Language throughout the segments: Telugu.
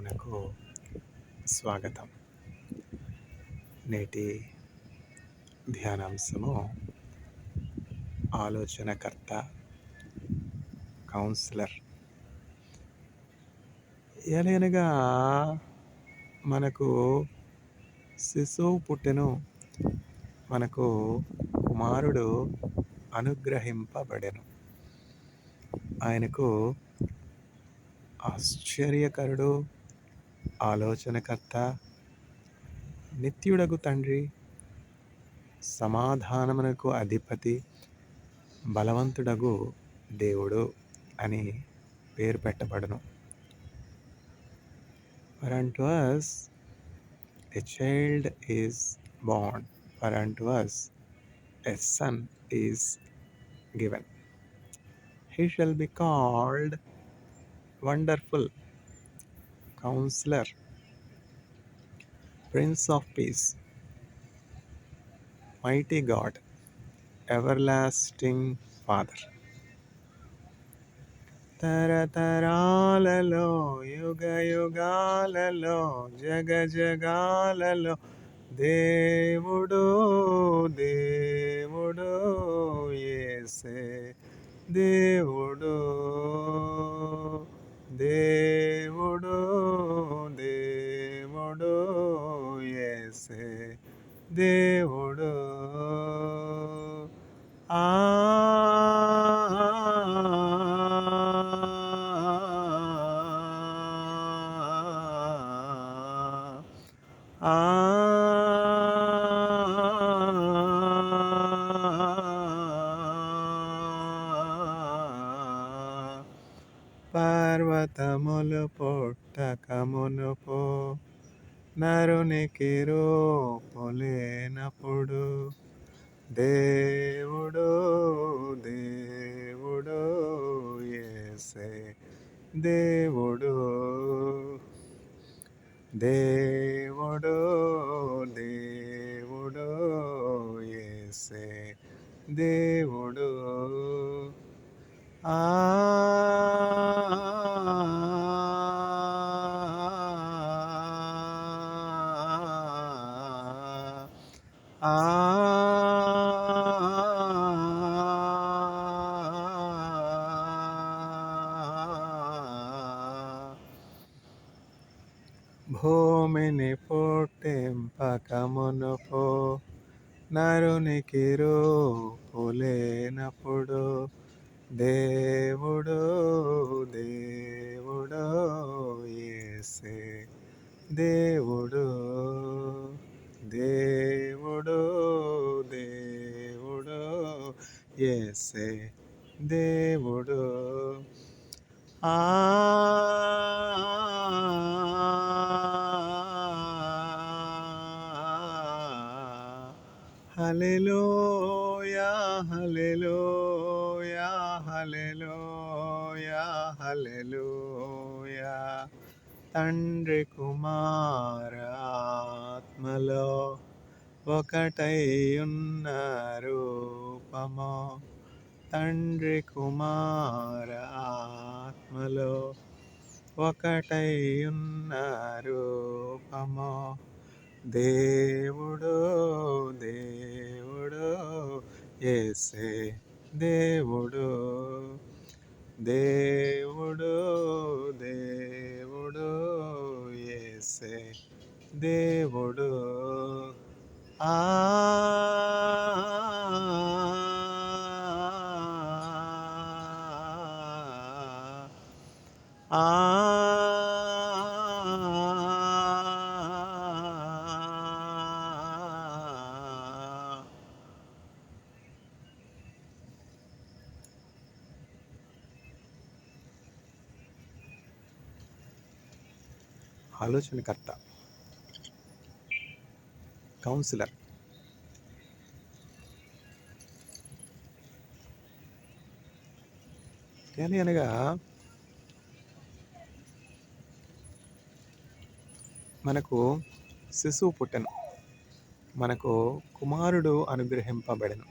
ధ్యానమునకు స్వాగతం. నేటి ధ్యానాంశము ఆలోచనకర్త, కౌన్సిలర్. ఎలయనగా మనకు శిశువు పుట్టెను, మనకు కుమారుడు అనుగ్రహింపబడెను. ఆయనకు ఆశ్చర్యకరుడు, ఆలోచనకర్త, నిత్యుడగు తండ్రి, సమాధానమునకు అధిపతి, బలవంతుడగు దేవుడు అని పేరు పెట్టబడును. For unto us a child is born, for unto us a son is given. He shall be called Wonderful, Counselor, Prince of Peace, Mighty God, Everlasting Father. తరతరాలలో, యుగ యుగాలలో, జగ జగాలలో దేవుడు దేవుడు యేసే దేవుడు దేవుడు దేవుడు యేసే దేవుడు. ఆ పర్వతములు పుట్టకమునుపు నరునికి రూపులేనప్పుడు దేవుడు దేవుడు యేసే దేవుడు దేవుడు దేవుడు యేసే దేవుడు. ఆ భూమిని పుట్టింపకమునుపు నరునికి రూపులేనప్పుడు దేవుడు దేవుడు యేసే దేవుడు దేవుడు దేవుడు యేసే దేవుడు. ఆ హల్లెలూయా హల్లెలూయా హల్లెలూయా హల్లెలూయా. తండ్రి కుమార ఆత్మలో ఒకటై ఉన్న రూపము, తండ్రి కుమార ఆత్మలో ఒకటై ఉన్న రూపము, దేవుడు దేవుడు యేసే దేవుడు దేవుడు దేవుడు యేసే దేవుడు. ఆ ఆలోచనకర్త, కౌన్సిలర్. అనగా మనకు శిశువు పుట్టెను, మనకు కుమారుడు అనుగ్రహింపబడెను.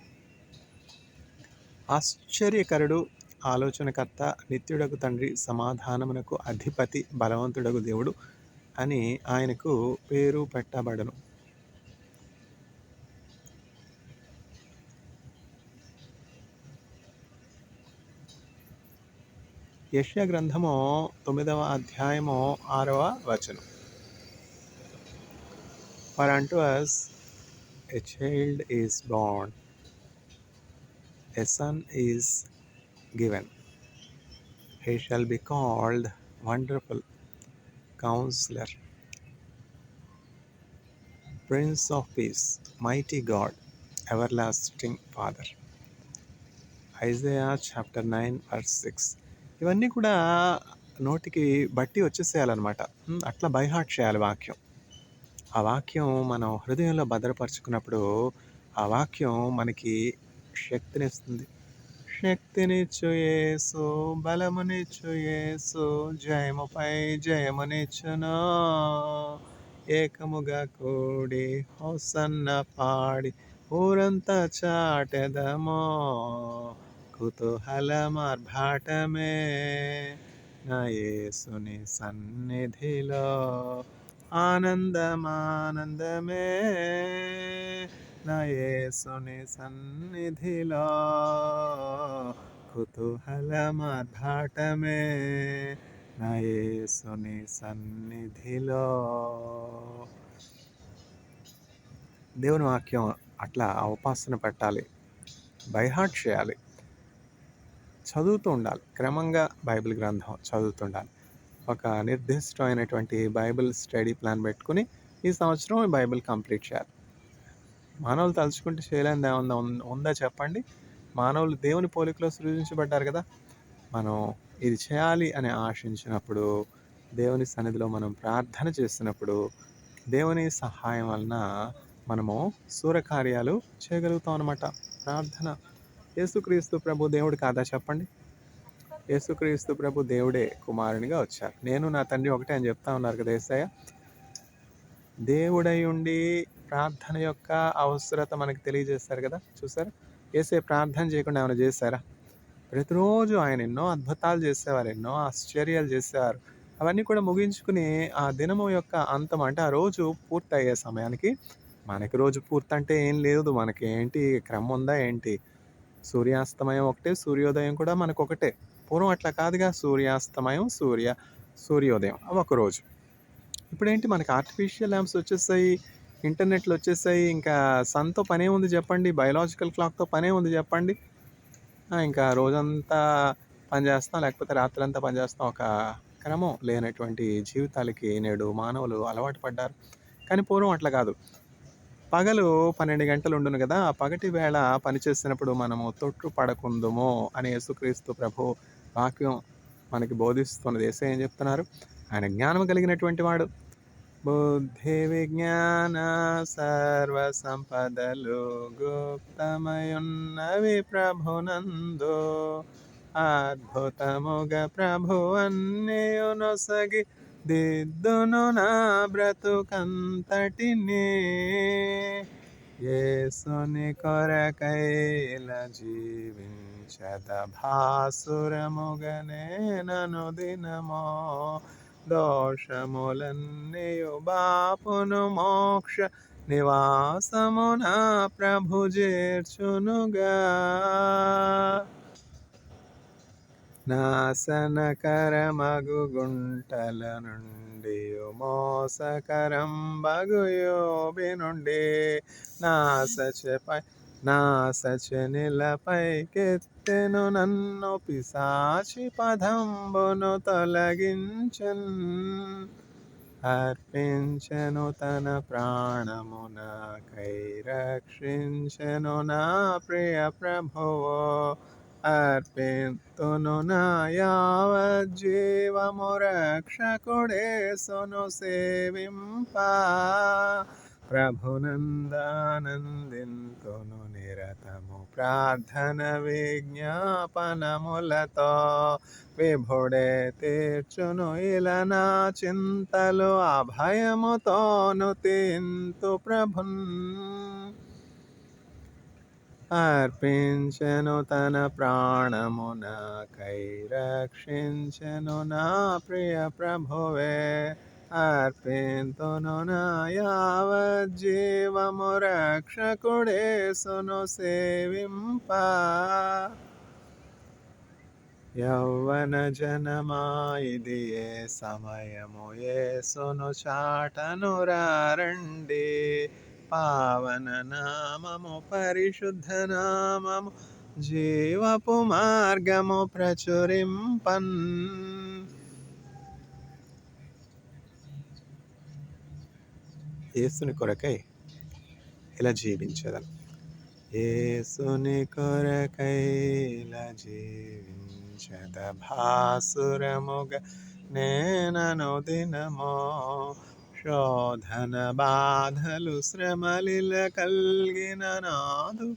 ఆశ్చర్యకరుడు, ఆలోచనకర్త, నిత్యుడగు తండ్రి, సమాధానమునకు అధిపతి, బలవంతుడగు దేవుడు, అని ఆయనకు పేరు పెట్టబడను. యెషయా గ్రంథము 9వ అధ్యాయము 6వ వచనం. For unto us a child is born, a son is given. He shall be called Wonderful Counselor, Prince of Peace, Mighty God, Everlasting Father. Isaiah chapter 9 verse 6. ఇవన్నీ కూడా నోటికి బట్టి వచ్చేసేయాలన్నమాట. అట్లా బై హార్ట్ చేయాలి వాక్యం. ఆ వాక్యం మనం హృదయంలో భద్రపరుచుకున్నప్పుడు ఆ వాక్యం మనకి శక్తినిస్తుంది. శక్తినిచ్చు యేసు, బలమునిచ్చు యేసు, జయముపై జయమునిచ్చును. ఏకముగా కూడి హోసన్న పాడి ఊరంతా చాటెదమో. కుతూహలమార్భాటమే నా యేసుని సన్నిధిలో, ఆనందమానందమే నా యేసుని సన్నిధిలో, కుతూహలమార్భాటమే నా యేసుని సన్నిధిలో. దేవుని వాక్యం అట్లా ఉపాసన పెట్టాలి, బైహార్ట్ చేయాలి, చదువుతూ ఉండాలి. క్రమంగా బైబిల్ గ్రంథం చదువుతుండాలి. ఒక నిర్దిష్టమైనటువంటి బైబిల్ స్టడీ ప్లాన్ పెట్టుకుని ఈ సంవత్సరం బైబిల్ కంప్లీట్ చేయాలి. మానవులు తలుచుకుంటే చేయలేనిది ఏమన్నా ఉందా చెప్పండి? మానవులు దేవుని పోలికలో సృజించబడ్డారు కదా. మనం ఇది చేయాలి అని ఆశించినప్పుడు, దేవుని సన్నిధిలో మనం ప్రార్థన చేస్తున్నప్పుడు, దేవుని సహాయం వలన మనము సూరకార్యాలు చేయగలుగుతాం అన్నమాట. ప్రార్థన. యేసుక్రీస్తు ప్రభు దేవుడు కాదా చెప్పండి? యేసుక్రీస్తు ప్రభు దేవుడే కుమారునిగా వచ్చారు. నేను నా తండ్రి ఒకటే అని చెప్తా ఉన్నారు కదా యేసయ్య. దేవుడై ఉండి ప్రార్థన యొక్క అవసరత మనకు తెలియజేస్తారు కదా. చూసారా? యేసయ్య ప్రార్థన చేయకుండా ఏమైనా చేశారా? ప్రతిరోజు ఆయన ఎన్నో అద్భుతాలు చేసేవారు, ఎన్నో ఆశ్చర్యాలు చేసేవారు. అవన్నీ కూడా ముగించుకుని ఆ దినము యొక్క అంతం అంటే ఆ రోజు పూర్తయ్యే సమయానికి, మనకి రోజు పూర్తంటే ఏం లేదు, మనకి ఏంటి క్రమం ఉందా ఏంటి? సూర్యాస్తమయం ఒకటే, సూర్యోదయం కూడా మనకు ఒకటే. పూర్వం అట్లా కాదుగా, సూర్యాస్తమయం సూర్యోదయం ఒకరోజు. ఇప్పుడేంటి మనకి ఆర్టిఫిషియల్ ల్యాంప్స్ వచ్చేసాయి, ఇంటర్నెట్లు వచ్చేసాయి. ఇంకా సన్తో పనే ఉంది చెప్పండి, బయలాజికల్ క్లాక్తో పనే ఉంది చెప్పండి. ఇంకా రోజంతా పనిచేస్తాం, లేకపోతే రాత్రంతా పనిచేస్తాం. ఒక క్రమం లేనటువంటి జీవితాలకి నేడు మానవులు అలవాటు పడ్డారు. కానీ పూర్వం అట్లా కాదు. పగలు 12 గంటలు ఉండును కదా. ఆ పగటి వేళ పనిచేసినప్పుడు మనము తొట్టు పడకుందుము అని యేసుక్రీస్తు ప్రభు వాక్యం మనకి బోధిస్తున్నది. యేసయ్య ఏం చెప్తున్నారు? ఆయన జ్ఞానం కలిగినటువంటి వాడు. బుద్ధి విజ్ఞాన సర్వ సంపదలు గుప్తమయున్నవి ప్రభునందు, అద్భుతముగా ప్రభు అన్నియునొసగి దిద్దును నా బ్రతుకంతటిని. యేసుని కొరకైల జీవించద భాసురముగనే నను దినమో, దోషములన్నీయు బాపును మోక్ష నివాసమున ప్రభు చేర్చునుగా. నాశనకరమగు గుంటల నుండి, మోసకరం బగు యోబి నుండి, నాశనిలపై కెత్తెను నన్ను, పిశాచి పదంబును తొలగించెన్. అర్పించెను తన ప్రాణము నాకై, రక్షించెను నా ప్రియ ప్రభువో. అర్పితును నా యావజ్జీవము రక్షకుడేసును సేవింప. ప్రభునందానందింతును నిరతము ప్రార్థన విజ్ఞాపనములతో, విభుడే తీర్చును ఇలా నా చింతలు, అభయముతోను తింతు ప్రభున్. అర్పించెను తన ప్రాణము నాకై, రక్షించెను నా ప్రియ ప్రభువే. అర్పింతును నా యావజ్జీవము రక్షకుడేసును సేవింప. యౌవన జనమా ఇది ఏ సమయము యేసును చాటను రండి. పావన నామము పరిశుద్ధ నామము జీవపు మార్గము ప్రచురింపన్. యేసుని కొరకై ఇలా జీవించదను. యేసుని కొరకై ఇలా జీవించద భాసురముగా నేనను దినమో. శోధన బాధలు శ్రమలిల కలిగిన నాదు.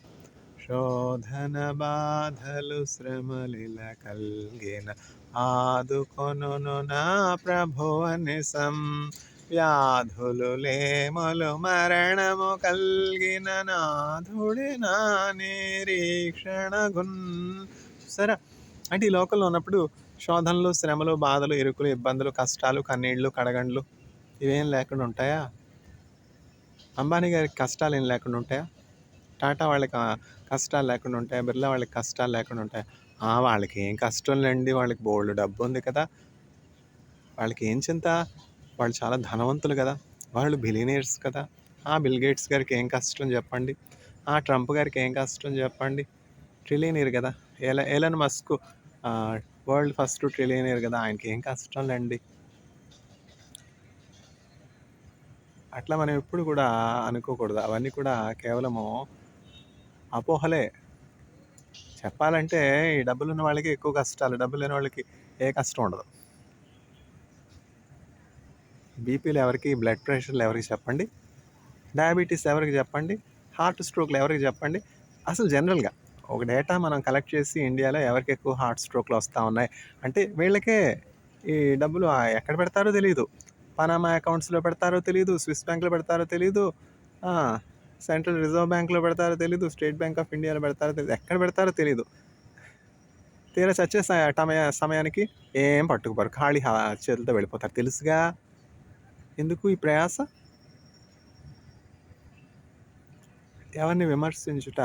శోధన బాధలు శ్రమలిల కలిగిన ఆదుకొనును నా ప్రభువనిసం. వ్యాధులు లేములు మరణము కలిగిన నాథుడి నా నిరీక్షణగున్. సరే, అంటే ఈ లోకంలో ఉన్నప్పుడు శోధనలు, శ్రమలు, బాధలు, ఇరుకులు, ఇబ్బందులు, కష్టాలు, కన్నీళ్లు, కడగండ్లు ఇవేం లేకుండా ఉంటాయా? అంబానీ గారికి కష్టాలు ఏం లేకుండా ఉంటాయా? టాటా వాళ్ళకి కష్టాలు లేకుండా ఉంటాయా? బిర్లా వాళ్ళకి కష్టాలు లేకుండా ఉంటాయా? వాళ్ళకి ఏం కష్టం లేండి, వాళ్ళకి బోల్డ్ డబ్బు ఉంది కదా, వాళ్ళకి ఏం చింత, వాళ్ళు చాలా ధనవంతులు కదా, వాళ్ళు బిలియనీర్స్ కదా. బిల్ గేట్స్ గారికి ఏం కష్టం చెప్పండి, ట్రంప్ గారికి ఏం కష్టం చెప్పండి, ట్రిలియనీర్ కదా. Elon Musk world first trillionaire కదా, ఆయనకి ఏం కష్టం లేండి. అట్లా మనం ఎప్పుడు కూడా అనుకోకూడదు. అవన్నీ కూడా కేవలము అపోహలే. చెప్పాలంటే ఈ డబ్బులు ఉన్న వాళ్ళకి ఎక్కువ కష్టాలు, డబ్బులు లేని వాళ్ళకి ఏ కష్టం ఉండదు. బీపీలు ఎవరికి, బ్లడ్ ప్రెషర్లు ఎవరికి చెప్పండి, డయాబెటీస్ ఎవరికి చెప్పండి, హార్ట్ స్ట్రోక్లు ఎవరికి చెప్పండి. అసలు జనరల్గా ఒక డేటా మనం కలెక్ట్ చేసి ఇండియాలో ఎవరికి ఎక్కువ హార్ట్ స్ట్రోక్లు వస్తూ ఉన్నాయి అంటే వీళ్ళకే ఈ డబ్బులు ఎక్కడ పెడతారో తెలియదు. పనామా అకౌంట్స్లో పెడతారో తెలియదు, స్విస్ బ్యాంక్లో పెడతారో తెలియదు, సెంట్రల్ రిజర్వ్ బ్యాంక్లో పెడతారో తెలియదు, స్టేట్ బ్యాంక్ ఆఫ్ ఇండియాలో పెడతారో తెలియదు, ఎక్కడ పెడతారో తెలియదు. తీరా చచ్చే సమయానికి ఏం పట్టుకుపోరు, ఖాళీ చేతులతో వెళ్ళిపోతారు. తెలుసుగా, ఎందుకు ఈ ప్రయాస? ఎవరిని విమర్శించుట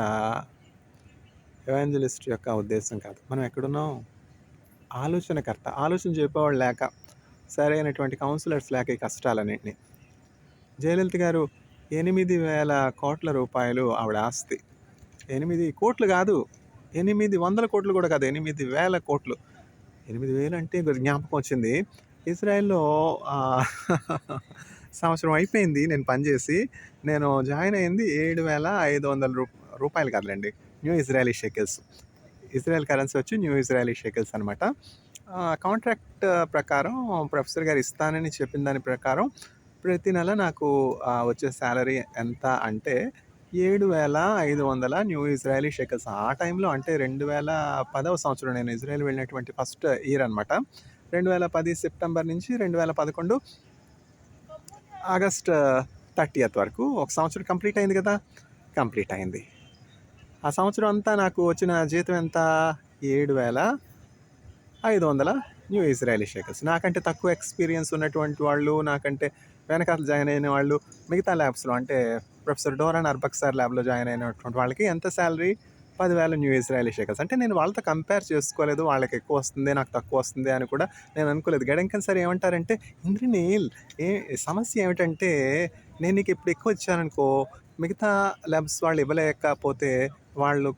ఎవాంజలిస్ట్ యొక్క ఉద్దేశం కాదు. మనం ఎక్కడున్నాం? ఆలోచనకర్త, ఆలోచన చెప్పేవాళ్ళు లేక, సరైనటువంటి కౌన్సిలర్స్ లేక ఈ కష్టాలన్నింటినీ. జయలలిత గారు 8,000 కోట్ల రూపాయలు ఆవిడ ఆస్తి. 8 కోట్లు కాదు, 800 కోట్లు కూడా కాదు, 8,000 కోట్లు. 8,000 అంటే జ్ఞాపకం వచ్చింది. ఇజ్రాయెల్లో సంవత్సరం అయిపోయింది నేను పనిచేసి. నేను జాయిన్ అయింది 7,500 రూపాయలు కాదులేండి, న్యూ ఇజ్రాయలీ షెకిల్స్. ఇజ్రాయెల్ కరెన్సీ వచ్చి న్యూ ఇజ్రాయలీ షెకిల్స్ అనమాట. కాంట్రాక్ట్ ప్రకారం ప్రొఫెసర్ గారు ఇస్తానని చెప్పిన దాని ప్రకారం ప్రతి నెల నాకు వచ్చే శాలరీ ఎంత అంటే 7,500 న్యూ ఇజ్రాయలీ షెకిల్స్. ఆ టైంలో అంటే 2010వ సంవత్సరం నేను ఇజ్రాయెల్ వెళ్ళినటువంటి ఫస్ట్ ఇయర్ అనమాట. 2010 సెప్టెంబర్ నుంచి 2011 ఆగస్ట్ 30th వరకు ఒక సంవత్సరం కంప్లీట్ అయింది కదా. కంప్లీట్ అయింది. ఆ సంవత్సరం అంతా నాకు వచ్చిన జీతం ఎంత? 7,500 న్యూ ఇజ్రాయలీ షెకిల్స్. నాకంటే తక్కువ ఎక్స్పీరియన్స్ ఉన్నటువంటి వాళ్ళు, నాకంటే వెనకాల జాయిన్ అయిన వాళ్ళు, మిగతా ల్యాబ్స్లో అంటే ప్రొఫెసర్ డోరాన్ అర్బక్సార్ ల్యాబ్లో జాయిన్ అయినటువంటి వాళ్ళకి ఎంత శాలరీ? 10,000 new Israeli షెకిల్స్. అంటే నేను వాళ్ళతో కంపేర్ చేసుకోలేదు, వాళ్ళకి ఎక్కువ వస్తుంది నాకు తక్కువ వస్తుంది అని కూడా నేను అనుకోలేదు. గడంకన్ సార్ ఏమంటారంటే, ఇంద్రనీల్ సమస్య ఏమిటంటే నేను నీకు ఇప్పుడు ఎక్కువ ఇచ్చాననుకో, మిగతా ల్యాబ్స్ వాళ్ళు ఇవ్వలేకపోతే వాళ్ళు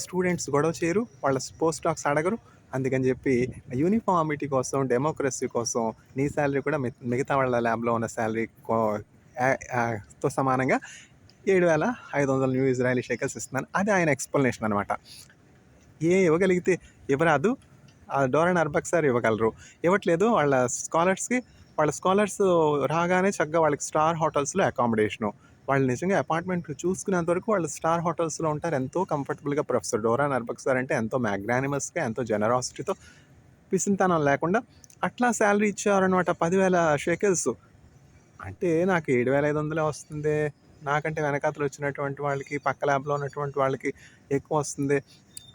స్టూడెంట్స్ గొడవ చేయరు, వాళ్ళ పోస్ట్ డాక్స్ అడగరు. అందుకని చెప్పి యూనిఫార్మిటీ కోసం, డెమోక్రసీ కోసం నీ శాలరీ కూడా మిగతా వాళ్ళ ల్యాబ్లో ఉన్న శాలరీతో సమానంగా 7,500 న్యూ ఇజ్రాయలీ షెకిల్స్ ఇస్తున్నాను. అది ఆయన ఎక్స్ప్లెనేషన్ అనమాట. ఇవ్వగలిగితే ఇవ్వరాదు, డోరాన్ అర్బక్సార్ ఇవ్వగలరు, ఇవ్వట్లేదు. వాళ్ళ స్కాలర్స్ రాగానే చక్కగా వాళ్ళకి స్టార్ హోటల్స్లో అకామిడేషను, వాళ్ళు నిజంగా అపార్ట్మెంట్ చూసుకునేంత వరకు వాళ్ళు స్టార్ హోటల్స్లో ఉంటారు, ఎంతో కంఫర్టబుల్గా. ప్రొఫెసర్ డోరాన్ అర్బక్సార్ అంటే ఎంతో మ్యాగ్నానిమస్గా, ఎంతో జనరాసిటీతో, పిసింతనం లేకుండా అట్లా శాలరీ ఇచ్చేవారనమాట. 10,000 షెకిల్స్ అంటే నాకు 7,500 వస్తుంది, నాకంటే వెనకాతలు వచ్చినటువంటి వాళ్ళకి, పక్క ల్యాబ్లో ఉన్నటువంటి వాళ్ళకి ఎక్కువ వస్తుంది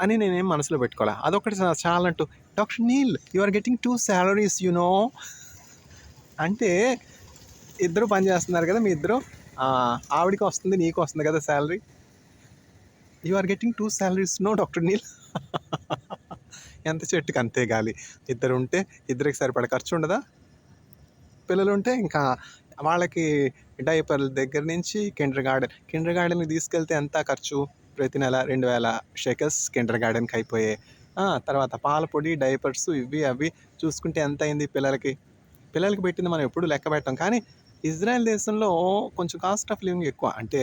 అని నేనేం మనసులో పెట్టుకోవాలి. అదొకటి చాలంటూ, doctor Neel you are getting 2 salaries అంటే ఇద్దరు పని చేస్తున్నారు కదా మీ ఇద్దరు. ఆవిడకి వస్తుంది, నీకు వస్తుంది కదా salary. You are getting 2 salaries no doctor Neil. ఎంత చెట్టుకి అంతే గాలి. ఇద్దరు ఉంటే ఇద్దరికి సరిపడా ఖర్చు ఉండదా? పిల్లలు ఉంటే ఇంకా వాళ్ళకి డైపర్ల దగ్గర నుంచి కిండర్ గార్డెన్కి తీసుకెళ్తే ఎంత ఖర్చు? ప్రతి నెల 2000 షెకెల్స్ కిండర్ గార్డెన్కి అయిపోయాయి. తర్వాత పాల పొడి, డైపర్స్, ఇవి అవి చూసుకుంటే ఎంత అయింది పిల్లలకి పెట్టింది మనం ఎప్పుడు లెక్క పెట్టాం. కానీ ఇజ్రాయెల్ దేశంలో కొంచెం కాస్ట్ ఆఫ్ లివింగ్ ఎక్కువ. అంటే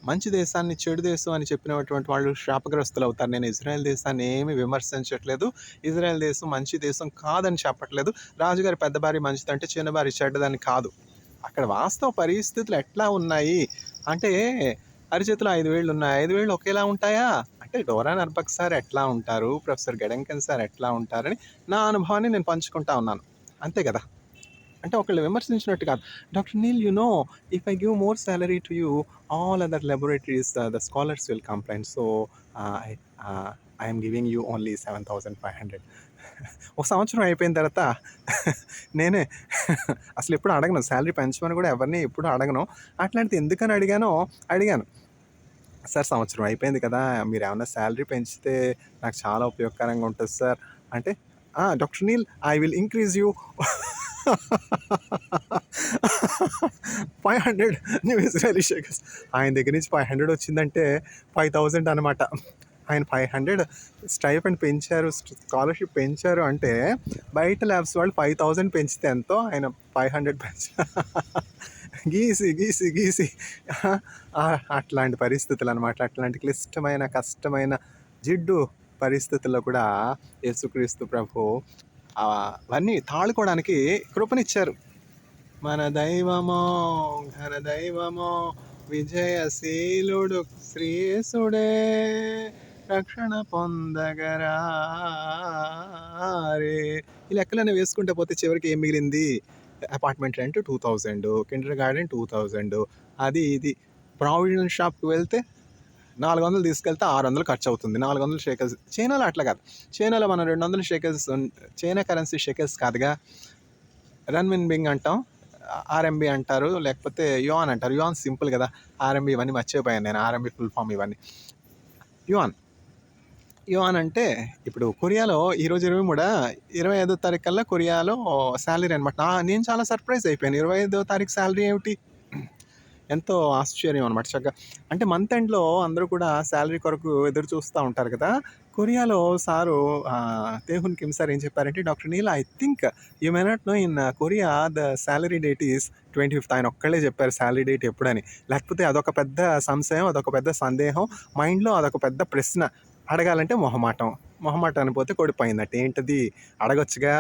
మంచి దేశాన్ని చెడు దేశం అని చెప్పినటువంటి వాళ్ళు శాపగ్రస్తులు అవుతారు. నేను ఇజ్రాయెల్ దేశాన్ని ఏమీ విమర్శించట్లేదు. ఇజ్రాయెల్ దేశం మంచి దేశం కాదని చెప్పట్లేదు. రాజుగారి పెద్ద భార్య మంచిదంటే చిన్న భార్య చెడ్డదని కాదు. అక్కడ వాస్తవ పరిస్థితులు ఎట్లా ఉన్నాయి అంటే, అరిచేతిలో 5 వేళ్ళు ఉన్నాయి. 5 వేళ్ళు ఒకేలా ఉంటాయా అంటే, డోరా నర్బక్ సార్ ఎట్లా ఉంటారు, ప్రొఫెసర్ గెడెంకన్ సార్ ఎట్లా ఉంటారని నా అనుభవాన్ని నేను పంచుకుంటా ఉన్నాను. అంతే కదా. అంటే ఒకళ్ళు విమర్శించినట్టు కాదు. Doctor Neil, if I give more salary to you, all other laboratories, the scholars will complain. So I am giving you only 7,500. ఒక సంవత్సరం అయిపోయిన తర్వాత నేనే అసలు ఎప్పుడు అడగను, శాలరీ పెంచమని కూడా ఎవరిని ఎప్పుడు అడగను. అట్లాంటిది ఎందుకని అడిగాను, సార్ సంవత్సరం అయిపోయింది కదా, మీరు ఏమన్నా శాలరీ పెంచితే నాకు చాలా ఉపయోగకరంగా ఉంటుంది సార్ అంటే, doctor Neil, I will increase you 500 new Israeli shekels. ఆయన దగ్గర నుంచి 500 వచ్చిందంటే 5000 అనమాట. ఆయన 500 స్టైఫండ్ పెంచారు, స్కాలర్షిప్ పెంచారు అంటే, బయట ల్యాబ్స్ వాళ్ళు 5000 పెంచితే ఎంతో, ఆయన 500 గీసి అట్లాంటి పరిస్థితులు అనమాట. అట్లాంటి క్లిష్టమైన, కష్టమైన, జిడ్డు పరిస్థితుల్లో కూడా యేసుక్రీస్తు ప్రభు అవన్నీ తాళుకోవడానికి కృపనిచ్చారు. మన దైవమో ఘన దైవమో విజయశీలుడు శ్రీయేసుడే, రక్షణ పొందగరారే. ఈ లెక్కలన్నీ వేసుకుంటే పోతే చివరికి ఏం మిగిలింది? అపార్ట్మెంట్ రెంట్ 2000, కిండర్ గార్డెన్ 2000, అది ఇది. ప్రావిజన్ షాప్కి వెళ్తే 400 తీసుకెళ్తే 600 ఖర్చు అవుతుంది. 400 షేకల్స్. చైనాలో అట్లా కాదు. చైనాలో మనం 200 షేకల్స్, చైనా కరెన్సీ షేకల్స్ కాదుగా, రన్మిన్బింగ్ అంటాం, ఆర్ఎంబి అంటారు, లేకపోతే యువాన్ అంటారు. యువాన్ సింపుల్ కదా, ఆర్ఎంబి ఇవన్నీ మర్చిపోయాను నేను, ఆర్ఎంబి ఫుల్ ఫామ్ ఇవన్నీ. యువాన్ అంటే ఇప్పుడు కొరియాలో ఈరోజు 25వ తారీఖు కల్లా కొరియాలో శాలరీ అనమాట. నేను చాలా సర్ప్రైజ్ అయిపోయాను. 25వ తారీఖు శాలరీ ఏమిటి, ఎంతో ఆశ్చర్యం అనమాట. చక్కగా అంటే మంత్ ఎండ్లో అందరూ కూడా శాలరీ కొరకు ఎదురు చూస్తూ ఉంటారు కదా. కొరియాలో సారు తేహున్ కిమ్ సార్ ఏం చెప్పారంటే, doctor Neil, I think you may not know, in Korea the salary date is 25th. ఆయన ఒక్కళ్ళే చెప్పారు శాలరీ డేట్ ఎప్పుడని. లేకపోతే అదొక పెద్ద సంశయం, అదొక పెద్ద సందేహం, మైండ్లో అదొక పెద్ద ప్రశ్న. అడగాలంటే మొహమాటం అనిపోతే కొడిపోయిందట. ఏంటది, అడగొచ్చుగా.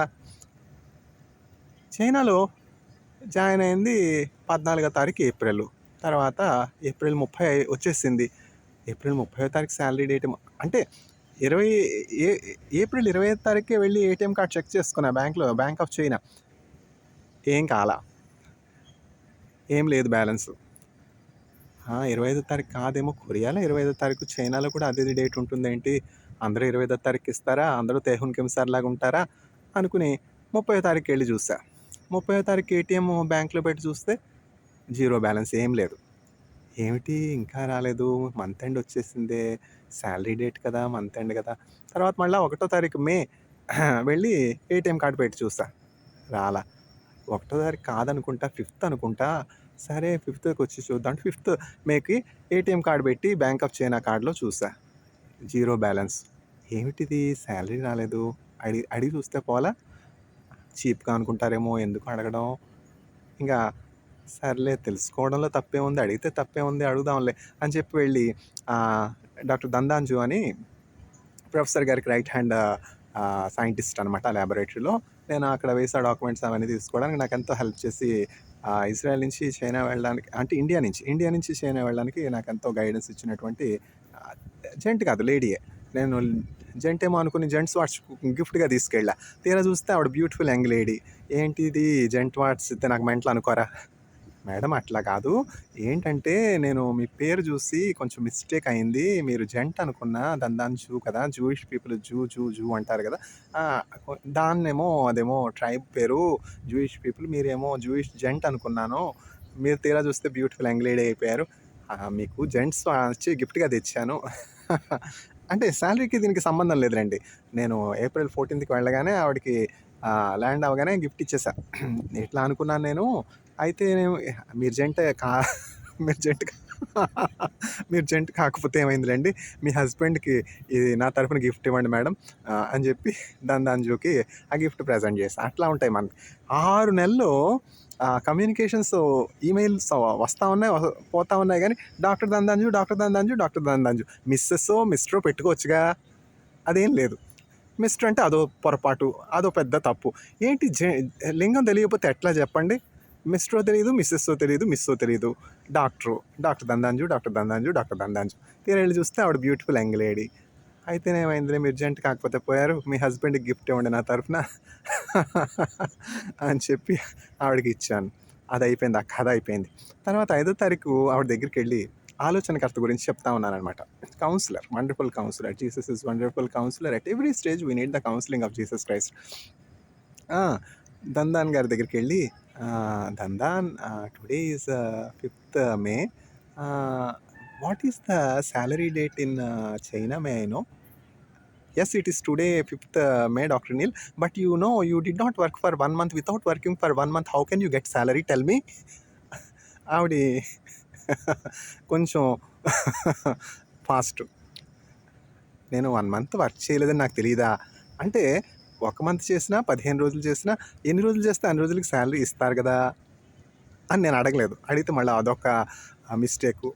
చైనాలో జాయిన్ అయింది 14వ తారీఖు ఏప్రిల్. తర్వాత ఏప్రిల్ 30 వచ్చేసింది. ఏప్రిల్ 30వ తారీఖు శాలరీ డేట్ అంటే ఏప్రిల్ 25వ తారీఖే వెళ్ళి ఏటీఎం కార్డ్ చెక్ చేసుకున్నా బ్యాంక్లో, బ్యాంక్ ఆఫ్ చైనా. ఏం కాలా, ఏం లేదు బ్యాలెన్స్. 25వ తారీఖు కాదేమో కొరియాలో, 25వ తారీఖు చైనాలో కూడా అదే డేట్ ఉంటుందేంటి, అందరూ 25వ తారీఖు ఇస్తారా, అందరూ తేహున్ కిమ్ సార్ లాగా ఉంటారా అనుకుని 30వ తారీఖు వెళ్ళి చూసా. 30వ తారీఖు ఏటీఎం బ్యాంక్లో పెట్టి చూస్తే 0 బ్యాలెన్స్, ఏం లేదు. ఏమిటి ఇంకా రాలేదు, మంత్ ఎండ్ వచ్చేసిందే, శాలరీ డేట్ కదా, మంత్ ఎండ్ కదా. తర్వాత మళ్ళీ 1వ తారీఖు మే వెళ్ళి ఏటీఎం కార్డు పెట్టి చూసా, రాలా. 1వ తారీఖు కాదనుకుంటా, 5th అనుకుంటా. సరే 5thకి వచ్చి చూద్దాం. 5th మేకి ఏటీఎం కార్డు పెట్టి బ్యాంక్ ఆఫ్ చైనా కార్డులో చూసా, 0 బ్యాలెన్స్. ఏమిటిది, శాలరీ రాలేదు. అడిగి చూస్తే పోలా. చీప్గా అనుకుంటారేమో, ఎందుకు అడగడం. ఇంకా సర్లే, తెలుసుకోవడంలో తప్పే ఉంది, అడిగితే తప్పే ఉంది, అడుగుదాంలే అని చెప్పి వెళ్ళి డాక్టర్ దందాంజు అని ప్రొఫెసర్ గారికి రైట్ హ్యాండ్ సైంటిస్ట్ అనమాట ల్యాబొరేటరీలో. నేను అక్కడ వేసా డాక్యుమెంట్స్ అవన్నీ తీసుకోవడానికి. నాకు ఎంతో హెల్ప్ చేసి ఇజ్రాయెల్ నుంచి చైనా వెళ్ళడానికి, అంటే ఇండియా నుంచి చైనా వెళ్ళడానికి నాకు ఎంతో గైడెన్స్ ఇచ్చినటువంటి జెంట్ కాదు, లేడీయే. నేను జెంట్ ఏమో అనుకుని జెంట్స్ వాట్స్ గిఫ్ట్గా తీసుకెళ్ళా. తీరా చూస్తే ఆవిడ బ్యూటిఫుల్ యంగ్ లేడీ. ఏంటి ఇది జెంట్ వాట్స్ ఇస్తే నాకు మెంటల్ అనుకోరా. మేడం అట్లా కాదు. ఏంటంటే నేను మీ పేరు చూసి కొంచెం మిస్టేక్ అయింది. మీరు జెంట్ అనుకున్నా. దాని జూ కదా! జూయిష్ పీపుల్ జూ అంటారు కదా! దాన్నేమో అదేమో ట్రైబ్ పేరు జూయిష్ పీపుల్. మీరేమో జూయిష్ జెంట్ అనుకున్నాను. మీరు తీరా చూస్తే బ్యూటిఫుల్ యంగ్ లేడీ అయిపోయారు. మీకు జెంట్స్ వచ్చి గిఫ్ట్‌గా తెచ్చాను. అంటే సాలరీకి దీనికి సంబంధం లేదులెండి. నేను ఏప్రిల్ 14థ్‌కి వెళ్ళగానే ఆవిడకి ల్యాండ్ అవ్వగానే గిఫ్ట్ ఇచ్చేసా. ఇట్లా అనుకున్నాను నేను. అయితే నేను మీరు జంటే కా మీరు జంట్ మీరు జంట్ కాకపోతే ఏమైందిలెండి. మీ హస్బెండ్‌కి ఇది నా తరపున గిఫ్ట్ ఇవ్వండి మేడం అని చెప్పి దందాంజుకి ఆ గిఫ్ట్ ప్రెజెంట్ చేశా. అట్లా ఉంటాయి మనకి. 6 నెలలు కమ్యూనికేషన్స్ ఈమెయిల్స్ వస్తా ఉన్నాయి, పోతా ఉన్నాయి గానీ డాక్టర్ దందాంజు, డాక్టర్ దందాంజు, డాక్టర్ దందాంజు. మిస్సెస్సో, మిస్టరో పెట్టుకోవచ్చుగా. అదేం లేదు. మిస్టర్ అంటే అదో పొరపాటు, అదో పెద్ద తప్పు. ఏంటి లింగం తెలియకపోతే ఎట్లా చెప్పండి? మిస్టరో తెలీదు, మిస్సెస్సో తెలీదు, మిస్సో తెలీదు. డాక్టర్ దందాంజు, డాక్టర్ దందాంజు, డాక్టర్ దందాంజు. తీరా ఎళ్లి చూస్తే ఆవిడ బ్యూటిఫుల్ యంగ్ లేడీ. అయితేనేమైందిలే మీరు జంట కాకపోతే పోయారు. మీ హస్బెండ్‌కి గిఫ్ట్ ఇవ్వండి నా తరపున అని చెప్పి ఆవిడకి ఇచ్చాను. అదయిపోయింది. ఆ కథ అయిపోయింది. తర్వాత 5వ తారీఖు ఆవిడ దగ్గరికెళ్ళి ఆలోచనకర్త గురించి చెప్తా ఉన్నాననమాట. Counsellor, wonderful counsellor. Jesus is wonderful counsellor. At every stage we need the counselling of Jesus Christ. Dandan గారి దగ్గరికెళ్ళి Dandan today is 5th May. What is the salary date in China may I know? Yes, it is today 5th May, Dr. Neil. But you did not work for 1 month. Without working for 1 month, how can you get salary? Tell me. ఆవిడ కొంచెం ఫాస్ట్. నేను 1 మంత్ వర్క్ చేయలేదని నాకు తెలీదా? అంటే 1 మంత్ చేసినా, 15 రోజులు చేసినా, ఎన్ని రోజులు చేస్తే అన్ని రోజులకి శాలరీ ఇస్తారు కదా అని నేను అడగలేదు. అడిగితే మళ్ళీ అదొక mistake.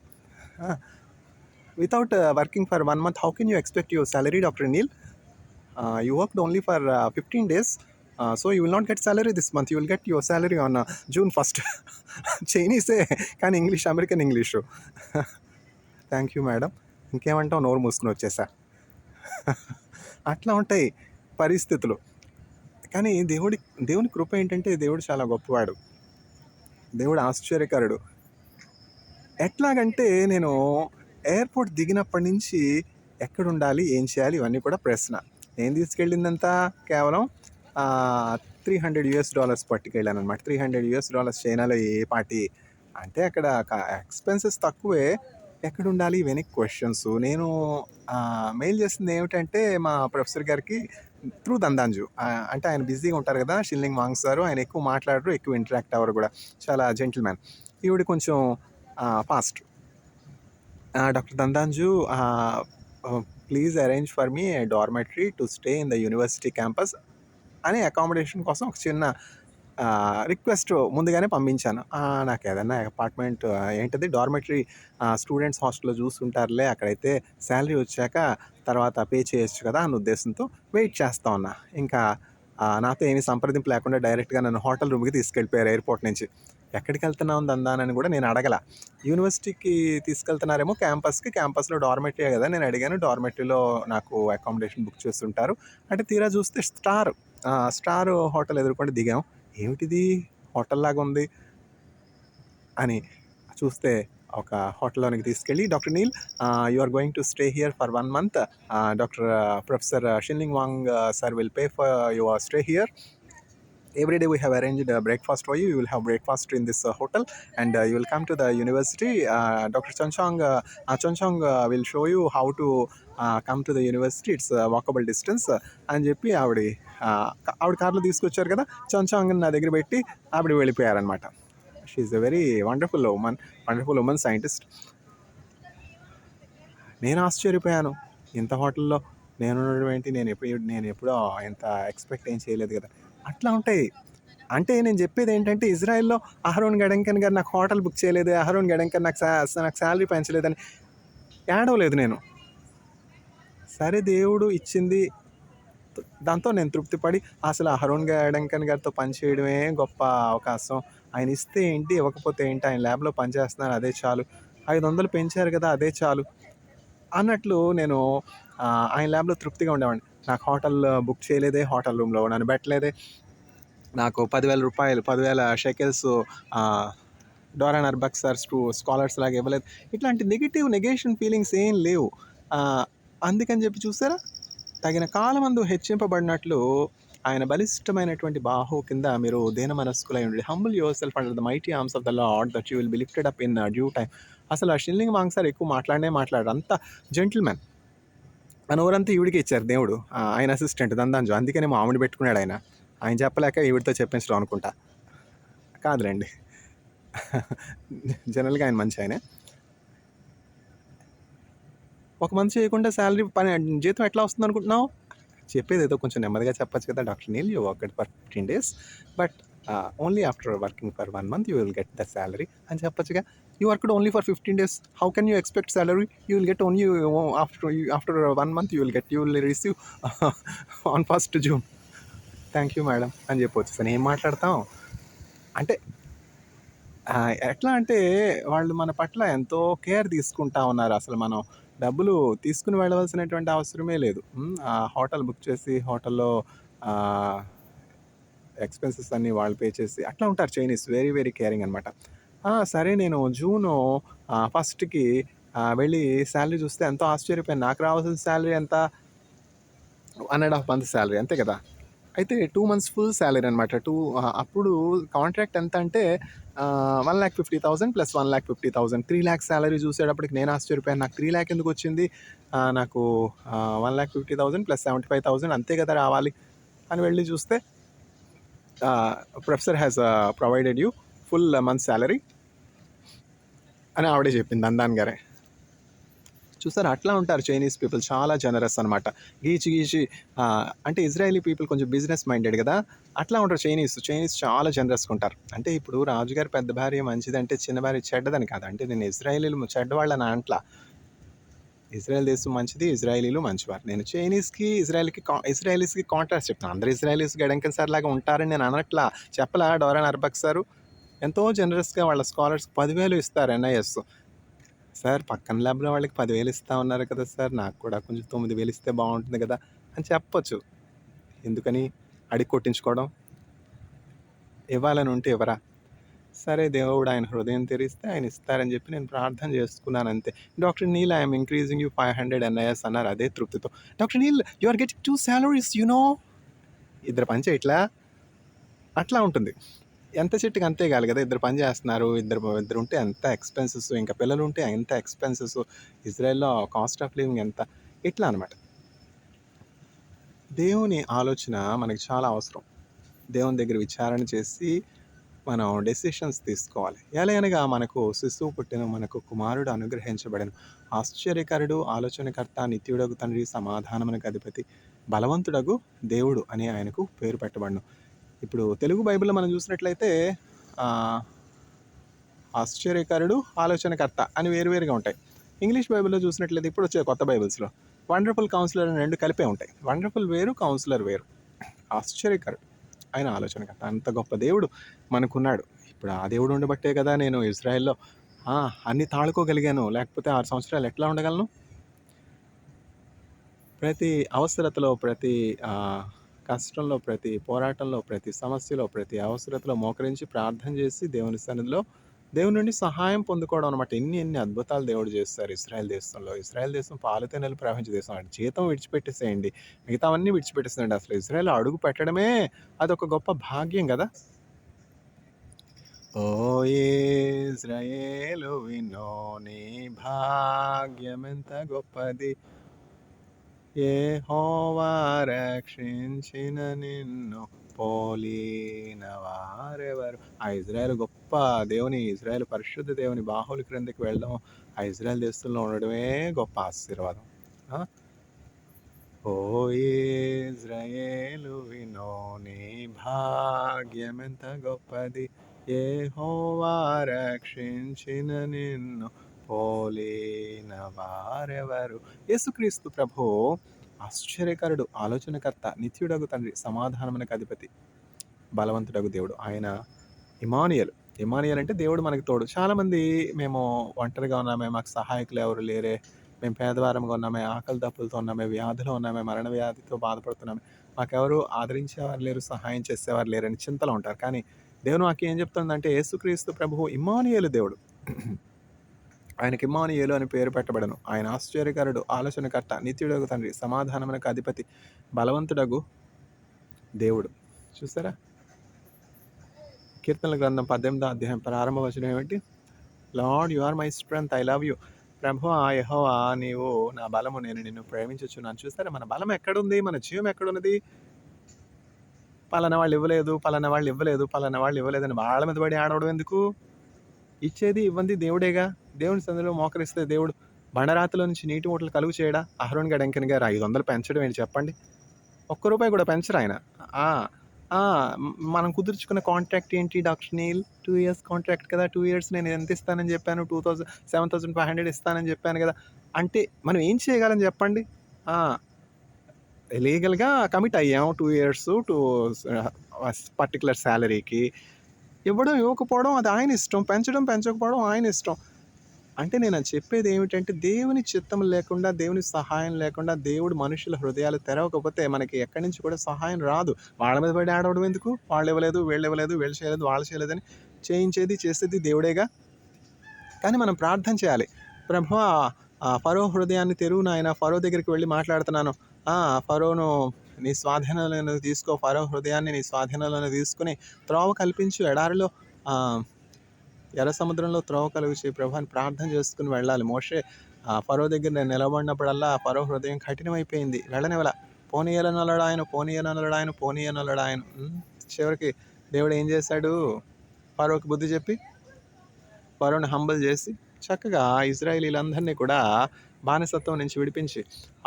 Without working for 1 month, how can you expect your salary, Dr. Neil? You worked only for 15 days. So you will not get salary this month. You will get your salary on June 1st. చైనీసే కానీ English, American English. Thank you madam. ఇంకేమంటావు, నోరు మూసుకుని వచ్చేసా. అట్లా ఉంటాయి పరిస్థితులు. కానీ దేవుని కృప ఏంటంటే దేవుడు చాలా గొప్పవాడు. దేవుడు ఆశ్చర్యకరుడు. ఎట్లాగంటే నేను ఎయిర్పోర్ట్ దిగినప్పటి నుంచి ఎక్కడుండాలి, ఏం చేయాలి, ఇవన్నీ కూడా ప్రశ్న. నేను తీసుకెళ్ళిందంతా కేవలం $300 పట్టుకెళ్ళాను అనమాట. $300 చైనాలో ఏ పార్టీ అంటే అక్కడ ఎక్స్పెన్సెస్ తక్కువే. ఎక్కడుండాలి ఇవన్నీ క్వశ్చన్స్. నేను మెయిల్ చేసింది ఏమిటంటే మా ప్రొఫెసర్ గారికి త్రూ దందాంజు. అంటే ఆయన బిజీగా ఉంటారు కదా, షిన్లింగ్ వాంగ్ సారు. ఆయన ఎక్కువ మాట్లాడరు, ఎక్కువ ఇంటరాక్ట్ అవ్వరు కూడా. చాలా జెంటిల్‌మ్యాన్. ఈవిడ కొంచెం ఫాస్ట్. డాక్టర్ దందాంజు, please arrange for me a dormitory to stay in the university campus అని అకామిడేషన్ కోసం ఒక చిన్న రిక్వెస్ట్ ముందుగానే పంపించాను. నాకు ఏదైనా అపార్ట్మెంట్ ఏంటిది డార్మెటరీ స్టూడెంట్స్ హాస్టల్లో చూస్తుంటారులే, అక్కడైతే శాలరీ వచ్చాక తర్వాత పే చేయొచ్చు కదా అన్న ఉద్దేశంతో వెయిట్ చేస్తా ఉన్నా. ఇంకా నాతో ఏమీ సంప్రదింపు లేకుండా డైరెక్ట్గా నన్ను హోటల్ రూమ్కి తీసుకెళ్ళిపోయారు ఎయిర్పోర్ట్ నుంచి. ఎక్కడికి వెళ్తున్నావు దందానని కూడా నేను అడగల. యూనివర్సిటీకి తీసుకెళ్తున్నారేమో క్యాంపస్కి. క్యాంపస్లో డార్మెటరీ కదా నేను అడిగాను. డార్మెటరీలో నాకు అకామిడేషన్ బుక్ చేస్తుంటారు అంటే తీరా చూస్తే స్టార్ హోటల్ ఎదుర్కొని దిగాం. ఏమిటిది హోటల్ లాగా ఉంది అని చూస్తే ఒక హోటల్లోనికి తీసుకెళ్ళి, doctor Neel, you are going to stay here for 1 month. Professor Xinling Wang sir will pay for your stay here. Every day we have arranged breakfast for you. You will have breakfast in this hotel and you will come to the university. Dr. Chonchong will show you how to come to the university. It's a walkable distance అని చెప్పి ఆవిడ కార్లో తీసుకొచ్చారు కదా. చొంచాంగ్ నా దగ్గర పెట్టి ఆవిడ వెళ్ళిపోయారనమాట. She is a very wonderful woman scientist. నేను ఆశ్చర్యపోయాను. ఇంత హోటల్లో నేను ఉండడం ఏంటి, నేను ఎప్పుడో ఇంత ఎక్స్పెక్ట్ ఏం చేయలేదు కదా. అట్లా ఉంటాయి. అంటే నేను చెప్పేది ఏంటంటే, ఇజ్రాయెల్‌లో అహరోన్ గెడెంకన్ గారు నాకు హోటల్ బుక్ చేయలేదు, అహరోన్ గెడెంకన్ నాకు శాలరీ పెంచలేదని ఏడవలేదు నేను. సరే దేవుడు ఇచ్చింది, దాంతో నేను తృప్తిపడి అసలు అహరోన్ గెడెంకన్ గారితో పనిచేయడమే గొప్ప అవకాశం. ఆయన ఇస్తే ఏంటి, ఇవ్వకపోతే ఏంటి, ఆయన ల్యాబ్లో పనిచేస్తున్నారు అదే చాలు. 500 పెంచారు కదా అదే చాలు అన్నట్లు నేను ఆయన ల్యాబ్లో తృప్తిగా ఉండేవాడిని. నాకు హోటల్ బుక్ చేయలేదే, హోటల్ రూమ్లో నన్ను పెట్టలేదే, నాకు 10,000 షెకెల్స్ డోరా నర్బక్ సార్ స్కాలర్స్ లాగా ఇవ్వలేదు. ఇట్లాంటి నెగేషన్ ఫీలింగ్స్ ఏం లేవు. అందుకని చెప్పి చూసారా, తగిన కాలమందు హెచ్చింపబడినట్లు ఆయన బలిష్టమైనటువంటి బాహు కింద మీరు దేన మనస్కులై ఉండి humble your self under the mighty arms of the lord that you will be lifted up in due time. అసలు ఆ షిల్లింగ్ మాంగ్ సార్ ఎక్కువ మాట్లాడారు, అంత జెంటిల్మెన్. ఆ నోరంతా ఈవిడికి ఇచ్చారు దేవుడు, ఆయన అసిస్టెంట్ దందాంజు. అందుకనే మామిడి పెట్టుకున్నాడు ఆయన. ఆయన చెప్పలేక ఈవిడితో చెప్పించడం అనుకుంటా. కాదులేండి, జనరల్గా ఆయన మంచి ఆయనే. ఒక మంత్ చేయకుండా శాలరీ జీతం ఎట్లా వస్తుంది అనుకుంటున్నావు? చెప్పేది ఏదో కొంచెం నెమ్మదిగా చెప్పచ్చు కదా. Doctor Neel, you work for 15 days but only after working for 1 month you will get the salary అని చెప్పచ్చుగా. You worked only for 15 days, how can you expect salary? You will get only after 1 month you will receive on 1st June. Thank you madam అని చెప్పవచ్చు. సార్ ఏం మాట్లాడతాం అంటే, ఎట్లా అంటే వాళ్ళు మన పట్ల ఎంతో కేర్ తీసుకుంటా ఉన్నారు. అసలు మనం డబ్బులు తీసుకుని వెళ్ళవలసినటువంటి అవసరమే లేదు. ఆ హోటల్ బుక్ చేసి హోటల్లో ఎక్స్పెన్సెస్ అన్నీ వాళ్ళు పే చేసి అట్లా ఉంటారు చైనీస్. వెరీ వెరీ కేరింగ్ అనమాట. సరే, నేను జూన్ 1st వెళ్ళి శాలరీ చూస్తే ఎంతో ఆశ్చర్యపోయాను. నాకు రావాల్సిన శాలరీ ఎంత? 1.5 months శాలరీ, అంతే కదా. అయితే 2 months ఫుల్ శాలరీ అనమాట. అప్పుడు కాంట్రాక్ట్ ఎంత అంటే 1,50,000 ప్లస్ 1,50,000, 3 lakhs శాలరీ చూసేటప్పటికి నేను ఆశ్చర్యపోయాను. నాకు 3 lakh ఎందుకు వచ్చింది? నాకు 1,50,000 ప్లస్ 75,000 అంతే కదా రావాలి అని వెళ్ళి చూస్తే, professor has provided you full month salary అని ఆవిడే చెప్పింది, నందాన్ గారే. చూసారు, అట్లా ఉంటారు చైనీస్ పీపుల్, చాలా జనరస్ అనమాట. గీచి అంటే ఇజ్రాయలీ పీపుల్ కొంచెం బిజినెస్ మైండెడ్ కదా, అట్లా ఉంటారు చైనీస్ చాలా జనరస్గా ఉంటారు. అంటే ఇప్పుడు రాజుగారి పెద్ద భార్య మంచిదంటే చిన్న భార్య చెడ్డదని కాదు. అంటే నేను ఇజ్రాయలీలు చెడ్డవాళ్ళని అంట్లా. ఇజ్రాయెల్ దేశం మంచిది, ఇజ్రాయలీలు మంచివారు. నేను ఇజ్రాయలీస్కి కాంట్రాస్ట్ చెప్తాను. అందరు ఇజ్రాయలీస్ గడంకన్ సార్ లాగా ఉంటారని నేను అనట్లా. చెప్పలా డోరా నర్బక్ సారు ఎంతో జనరస్గా వాళ్ళ స్కాలర్స్కి 10,000 ఇస్తారు NIS. సార్ పక్కన ల్యాబ్లో వాళ్ళకి 10,000 ఇస్తా ఉన్నారు కదా సార్, నాకు కూడా కొంచెం 9,000 ఇస్తే బాగుంటుంది కదా అని చెప్పొచ్చు. ఎందుకని అడిగి కొట్టించుకోవడం? ఇవ్వాలని ఉంటే ఇవ్వరా? సరే, దేవుడు ఆయన హృదయం తెరిస్తే ఆయన ఇస్తారని చెప్పి నేను ప్రార్థన చేసుకున్నాను అంతే. Doctor Neel, I'm increasing you 500 NIS అన్నారు అదే తృప్తితో. Doctor Neel, you are getting 2 salaries, ఇద్దరు పని చేయట్లా, అట్లా ఉంటుంది. ఎంత చెట్టుకి అంతే కాదు కదా, ఇద్దరు పని చేస్తున్నారు, ఇద్దరు ఉంటే ఎంత ఎక్స్పెన్సెస్, ఇంకా పిల్లలు ఉంటే ఎంత ఎక్స్పెన్సెస్, ఇజ్రాయెల్లో కాస్ట్ ఆఫ్ లివింగ్ ఎంత, ఇట్లా అనమాట. దేవుని ఆలోచన మనకి చాలా అవసరం. దేవుని దగ్గర విచారణ చేసి మనం డెసిషన్స్ తీసుకోవాలి. ఎలాగనగా మనకు శిశువు పుట్టిన, మనకు కుమారుడు అనుగ్రహించబడను, ఆశ్చర్యకరుడు, ఆలోచనకర్త, నిత్యుడగు తండ్రి, సమాధానమునకు అధిపతి, బలవంతుడగు దేవుడు అని ఆయనకు పేరు పెట్టబడను. ఇప్పుడు తెలుగు బైబిల్లో మనం చూసినట్లయితే ఆశ్చర్యకరుడు, ఆలోచనకర్త అని వేరువేరుగా ఉంటాయి. ఇంగ్లీష్ బైబిల్లో చూసినట్లయితే ఇప్పుడు వచ్చే కొత్త బైబిల్స్లో వండర్ఫుల్ కౌన్సిలర్ అని 2 కలిపే ఉంటాయి. వండర్ఫుల్ వేరు, కౌన్సిలర్ వేరు. ఆశ్చర్యకరుడు, ఆయన ఆలోచనకర్త. అంత గొప్ప దేవుడు మనకున్నాడు. ఇప్పుడు ఆ దేవుడు ఉండబట్టే కదా నేను ఇజ్రాయెల్లో అన్ని తాళుకోగలిగాను, లేకపోతే 6 సంవత్సరాలు ఎట్లా ఉండగలను? ప్రతి అవసరతలో, ప్రతి కష్టంలో, ప్రతి పోరాటంలో, ప్రతి సమస్యలో, ప్రతి అవసరతలో మోకరించి ప్రార్థన చేసి దేవుని సన్నిధిలో దేవుని నుండి సహాయం పొందుకోవడం అనమాట. ఎన్ని అద్భుతాలు దేవుడు చేస్తారు ఇజ్రాయెల్ దేశంలో. ఇజ్రాయెల్ దేశం పాలుతేనెలు ప్రవహించే దేశం. అంటే జీతం విడిచిపెట్టేసేయండి, మిగతావన్నీ విడిచిపెట్టేసేయండి. అసలు ఇజ్రాయెల్ అడుగు పెట్టడమే అదొక గొప్ప భాగ్యం కదా. ఓ ఇజ్రాయేలు వినో, నీ భాగ్యం ఎంత గొప్పది, యెహోవా రక్షించిన నిన్ను పోలిన వారెవరు. ఆ ఇజ్రాయెల్ గొప్ప దేవుని, ఇజ్రాయెల్ పరిశుద్ధ దేవుని బాహుల క్రిందకి వెళ్ళడం, ఆ ఇజ్రాయెల్ దేశంలో ఉండడమే గొప్ప ఆశీర్వాదం. ఓ ఇజ్రాయేలు వినో, నీ భాగ్యం ఎంత గొప్పది, యెహోవా రక్షించిన నిన్ను పోలిన వారెవరు. యేసుక్రీస్తు ప్రభు ఆశ్చర్యకరుడు, ఆలోచనకర్త, నిత్యుడగు తండ్రి, సమాధానమునకు అధిపతి, బలవంతుడగు దేవుడు. ఆయన ఇమానియల్ అంటే దేవుడు మనకి తోడు. చాలామంది మేము ఒంటరిగా ఉన్నామే, మాకు సహాయకులు ఎవరు లేరే, మేము పేదవారంగా ఉన్నామే, ఆకలి దప్పులతో ఉన్నామే, వ్యాధిలో ఉన్నామే, మరణ వ్యాధితో బాధపడుతున్నామే, మాకెవరు ఆదరించేవారు లేరు, సహాయం చేసేవారు లేరని చింతలో ఉంటారు. కానీ దేవుని వాక్యం ఏం చెప్తుందంటే యేసుక్రీస్తు ప్రభువు ఇమ్మానుయేలు దేవుడు. ఆయనకి ఇమ్మానుయేలు అని పేరు పెట్టబడను. ఆయన ఆశ్చర్యకరుడు, ఆలోచనకర్త, నిత్యుడగు తండ్రి, సమాధానమునకు అధిపతి, బలవంతుడగు దేవుడు. చూసారా? కీర్తనల గ్రంథం 18వ అధ్యాయం ప్రారంభ వచనం ఏమిటి? Lord you are my strength, I love you. ప్రభువా యెహోవా నీవు నా బలము, నేను నిన్ను ప్రేమించుచున్నాను. చూసారా? మన బలం ఎక్కడుంది? మన జీవం ఎక్కడున్నది? పలానా వాళ్ళు ఇవ్వలేదు, పలానా వాళ్ళు ఇవ్వలేదు, పలానా వాళ్ళు ఇవ్వలేదని వాళ్ళ మీద పడి ఆడవడం ఎందుకు? ఇచ్చేది ఇవ్వంది దేవుడేగా. దేవుని సన్నిధిలో మోకరిస్తే దేవుడు బండరాతిలో నుంచి నీటి ఊటలు కలుగు చేయడా? అహరోన్ గారు, ఎంకన్ గారు 500 పెంచడం ఏంటి చెప్పండి? ఒక్క రూపాయి కూడా పెంచరు ఆయన. మనం కుదుర్చుకున్న కాంట్రాక్ట్ ఏంటి డాక్టర్ నీల్? 2 years కాంట్రాక్ట్ కదా. 2 years నేను ఎంత ఇస్తానని చెప్పాను? 7,500 ఇస్తానని చెప్పాను కదా. అంటే మనం ఏం చేయగలం చెప్పండి? లీగల్గా కమిట్ అయ్యాం 2 years టు పర్టికులర్ శాలరీకి. ఇవ్వడం ఇవ్వకపోవడం అది ఆయన ఇష్టం, పెంచడం పెంచకపోవడం ఆయన ఇష్టం. అంటే నేను అది చెప్పేది ఏమిటంటే దేవుని చిత్తం లేకుండా, దేవుని సహాయం లేకుండా, దేవుడు మనుషుల హృదయాలు తెరవకపోతే మనకి ఎక్కడి నుంచి కూడా సహాయం రాదు. వాళ్ళ మీద పడి ఆడవడం ఎందుకు? వాళ్ళు ఇవ్వలేదు, వీళ్ళు ఇవ్వలేదు, వీళ్ళు చేయలేదు, వాళ్ళు చేయలేదని. చేయించేది చేసేది దేవుడేగా. కానీ మనం ప్రార్థన చేయాలి. ప్రభువా ఫరో హృదయాన్ని తెరువు నాయన. ఫరో దగ్గరికి వెళ్ళి మాట్లాడుతున్నాను. ఫరోను నీ స్వాధీనంలో తీసుకో, ఫరో హృదయాన్ని నీ స్వాధీనంలో తీసుకుని త్రోవ కల్పించు, ఎడారిలో ఎర్ర సముద్రంలో త్రోవ కలుగు ప్రభు అని ప్రార్థన చేసుకుని వెళ్ళాలి. మోషే ఫరో దగ్గర నేను నిలబడినప్పుడల్లా ఫరో హృదయం కఠినమైపోయింది, వెళ్ళనివల. పోనీయనొల్లడాయను, పోనీయనొల్లడాయను, పోనీయనొల్లడాయను. చివరికి దేవుడు ఏం చేశాడు? ఫరోకి బుద్ధి చెప్పి ఫరోని హంబల్ చేసి చక్కగా ఇజ్రాయేలీలందరినీ కూడా బానిసత్వం నుంచి విడిపించి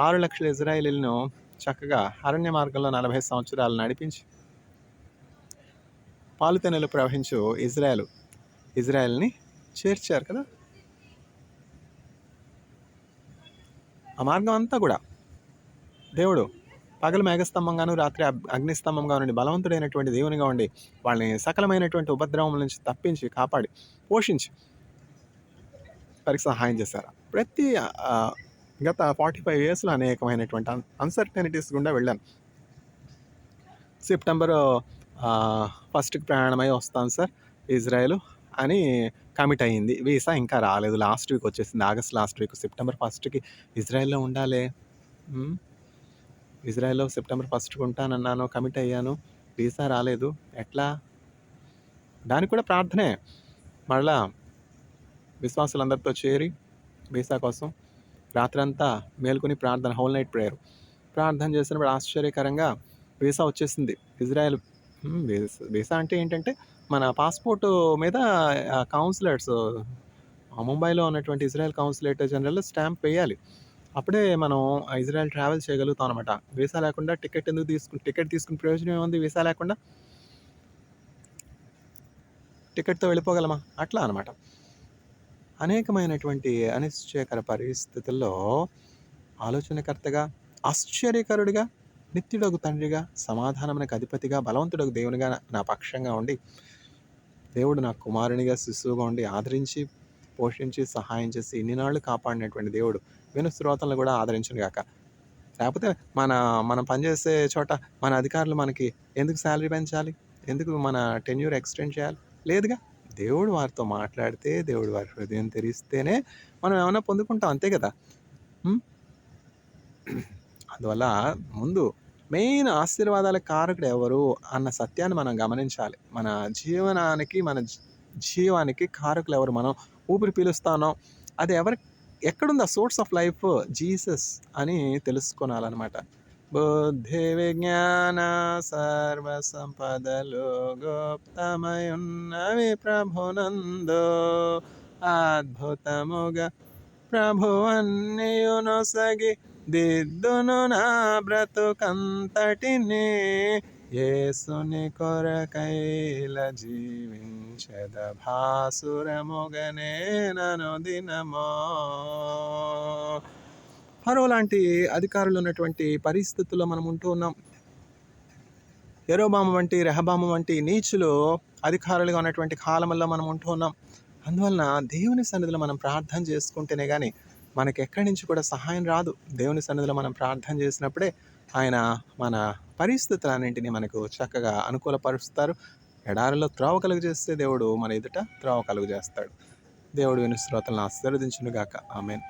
6 లక్షల ఇజ్రాయేలీలను చక్కగా అరణ్య మార్గంలో 40 సంవత్సరాలు నడిపించి పాలుతెనలు ప్రవహించు ఇజ్రాయెల్ని చేర్చారు కదా. ఆ మార్గం అంతా కూడా దేవుడు పగలు మేఘస్తంభంగాను, రాత్రి అగ్నిస్తంభంగా నుండి బలవంతుడైనటువంటి దేవునిగా ఉండి వాళ్ళని సకలమైనటువంటి ఉపద్రవం నుంచి తప్పించి, కాపాడి, పోషించి వారికి సహాయం చేశారు. ప్రతి గత 45 yearsలో అనేకమైనటువంటి అన్సర్టనిటీస్ గుండా వెళ్ళాను. సెప్టెంబర్ 1st ప్రయాణమై వస్తాను సార్ ఇజ్రాయెల్ అని కమిట్ అయ్యింది. వీసా ఇంకా రాలేదు. లాస్ట్ వీక్ వచ్చేసింది, August last week. September 1st ఇజ్రాయెల్లో ఉండాలి. ఇజ్రాయెల్లో సెప్టెంబర్ 1st ఉంటానన్నాను, కమిట్ అయ్యాను, వీసా రాలేదు. ఎట్లా? దానికి కూడా ప్రార్థనే. మళ్ళా విశ్వాసులందరితో చేరి వీసా కోసం రాత్రంతా మేల్కొని ప్రార్థన, హోల్ నైట్ ప్రేయర్ ప్రార్థన చేసినప్పుడు ఆశ్చర్యకరంగా వీసా వచ్చేసింది. ఇజ్రాయెల్ వీసా అంటే ఏంటంటే మన పాస్పోర్ట్ మీద కౌన్సిలేట్స్, ముంబైలో ఉన్నటువంటి ఇజ్రాయెల్ కౌన్సిలేట్ జనరల్ స్టాంప్ వేయాలి. అప్పుడే మనం ఇజ్రాయెల్ ట్రావెల్ చేయగలుగుతాం అనమాట. వీసా లేకుండా టికెట్ తీసుకుని ప్రయోజనం ఏముంది? వీసా లేకుండా టికెట్తో వెళ్ళిపోగలమా? అట్లా అనమాట. అనేకమైనటువంటి అనిశ్చయకర పరిస్థితుల్లో ఆలోచనకర్తగా, ఆశ్చర్యకరుడిగా, నిత్యుడగు తండ్రిగా, సమాధానమునకు అధిపతిగా, బలవంతుడగు దేవునిగా నా పక్షంగా ఉండి, దేవుడు నా కుమారునిగా, శిశువుగా ఉండి ఆదరించి, పోషించి, సహాయం చేసి ఇన్ని నాళ్ళు కాపాడినటువంటి దేవుడు విను శ్రోతలను కూడా ఆదరించును గాక. లేకపోతే మనం పనిచేసే చోట మన అధికారులు మనకి ఎందుకు శాలరీ పెంచాలి? ఎందుకు మన టెన్యూర్ ఎక్స్టెండ్ చేయాలి? లేదుగా. దేవుడు వారితో మాట్లాడితే, దేవుడు వారి హృదయం తెరిస్తేనే మనం ఏమైనా పొందుకుంటాం, అంతే కదా. అందువల్ల ముందు మెయిన్ ఆశీర్వాదాల కారకుడు ఎవరు అన్న సత్యాన్ని మనం గమనించాలి. మన జీవానికి కారకులు ఎవరు? మనం ఊపిరి పీలుస్తానో అది ఎక్కడుంది? ఆ సోర్స్ ఆఫ్ లైఫ్ జీసస్ అని తెలుసుకోనాలన్నమాట. బుద్ధి విజ్ఞాన సర్వ సంపదలు గుప్తమయున్నవి ప్రభునందు, అద్భుతముగా ప్రభు అన్నియునొసగి దిద్దును నా బ్రతుకంతటిని, యేసుని కొరకైల జీవించద భాసురముగనే నను దినమో. ఫరో లాంటి అధికారులు ఉన్నటువంటి పరిస్థితుల్లో మనం ఉంటూ ఉన్నాం. యెరోబాము వంటి, రెహబాము వంటి నీచులు అధికారులుగా ఉన్నటువంటి కాలంలో మనం ఉంటూ ఉన్నాం. అందువలన దేవుని సన్నిధిలో మనం ప్రార్థన చేసుకుంటేనే కానీ మనకి ఎక్కడి నుంచి కూడా సహాయం రాదు. దేవుని సన్నిధిలో మనం ప్రార్థన చేసినప్పుడే ఆయన మన పరిస్థితులన్నింటినీ మనకు చక్కగా అనుకూలపరుస్తారు. ఎడారిలో త్రోవ కలుగు చేస్తే దేవుడు మన ఎదుట త్రోవ కలుగు చేస్తాడు. దేవుడు విని శ్రోతలను ఆశీర్వదించునుగాక. ఆమేన్.